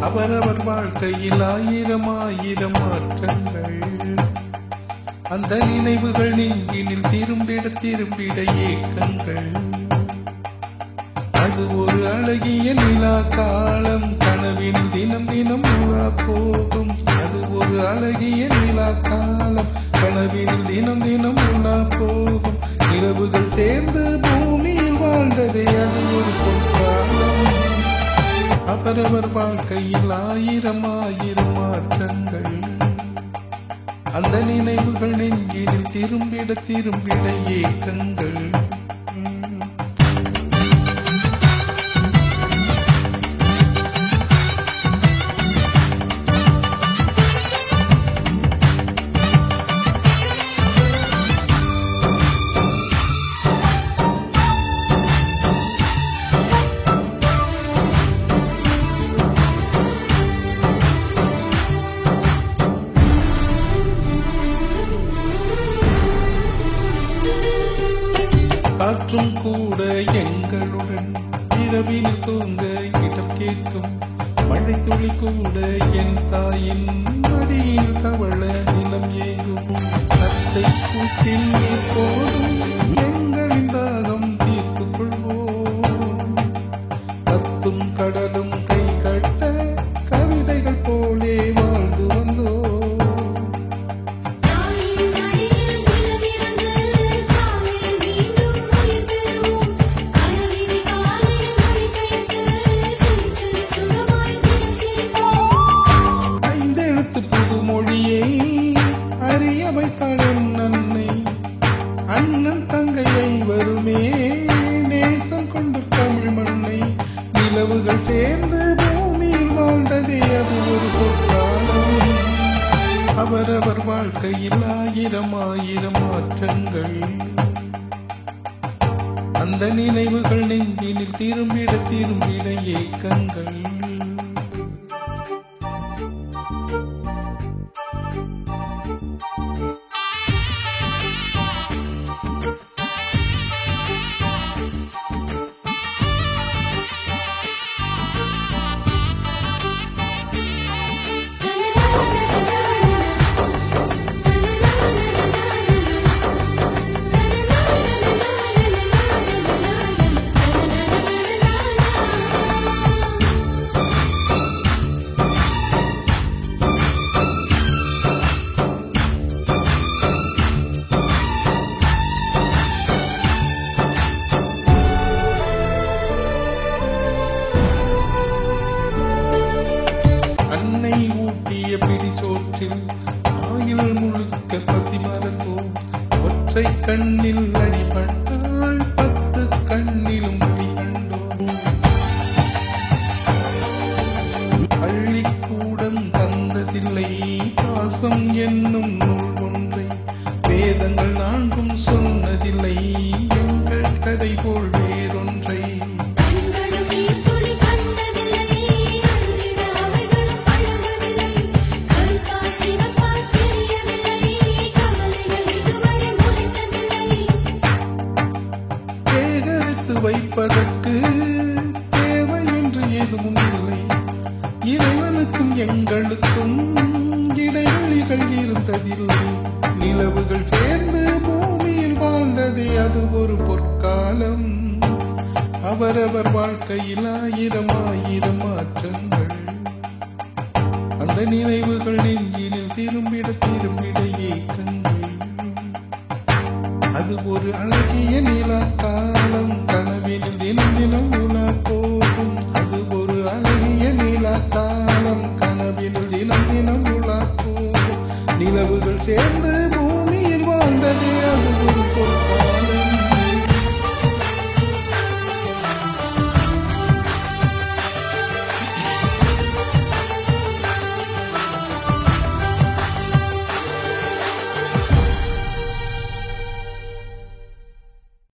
அவரவர் வாழ்க்கையில் ஆயிரம் ஆயிரம் மாற்றங்கள். அந்த நினைவுகள் நெஞ்சினில் திரும்பிட திரும்பிட ஏக்கங்கள். அது ஒரு அழகிய நிலா காலம், கனவில் தினம் தினம் உலா போகும். அது ஒரு அழகிய நிலா காலம், கனவில் தினம் தினம் உலா போகும். இரவுகள் சேர்ந்து பூமியில் வாழ்ந்ததே அது ஒரு பொற்காலம். அவரவர் வாழ்க்கையில் ஆயிரம் ஆயிரம் மாற்றங்கள். அந்த நினைவுகள் நெஞ்சினில் திரும்பிட திரும்பிட ஏக்கங்கள். காற்றும் கூட எங்களுடன் இரவில் தூங்க இடம் கேட்கும். மழை துளி கூட என் தாயின் மடியில் தவள நிலம் ஏகும். அத்தை கூட்டில் நீர் போதும் எங்களின் தாகம் தீர்த்துக் கொள்வோம். கத்தும் கடலும் கை கட்ட கவிதைகள் போலே வாழ்ந்து வந்தோம். புதுமொழியை அறிய வைத்தாள் அன்னை. அண்ணன் தங்கையை வருமே நேசம் கொண்டு தமிழ் மண்ணை. நிலவுகள் சேர்ந்து பூமியில் வாழ்ந்ததே அது ஒரு பொற்காலம். அவரவர் வாழ்க்கையில் ஆயிரம் ஆயிரம் மாற்றங்கள். அந்த நினைவுகள் நெஞ்சினில் திரும்பிட திரும்பிட ஏக்கங்கள். அன்னை ஊட்டிய பிடிச்சோற்றில் ஆயுள் முழுக்க பசி மறந்தோம். ஒற்றை கண்ணில் அடிபட்டால் 10 கண்ணிலும் அடி கண்டோம். பள்ளிக்கூடம் தந்ததில்லை பாசம் என்னும் நூல் ஒன்றை. வேதங்கள் நான்கும் சொன்னதில்லை எங்கள் கதை போல் வேறொன்றை. வைப்பதற்கு தேவை என்று எதுவும் இல்லை. இறைவனுக்கும் எங்களுக்கும் இடைவெளிகள் இருந்ததில்லை. நிலவுகள் சேர்ந்து பூமியில் வாழ்ந்ததே அது ஒரு பொற்காலம். அவரவர் வாழ்க்கையில் ஆயிரம் ஆயிரம் மாற்றங்கள். அந்த நினைவுகள் நெஞ்சினில் திரும்பிட திரும்பிட ஏக்கங்கள். அது ஒரு அழகிய நிலா காலம்.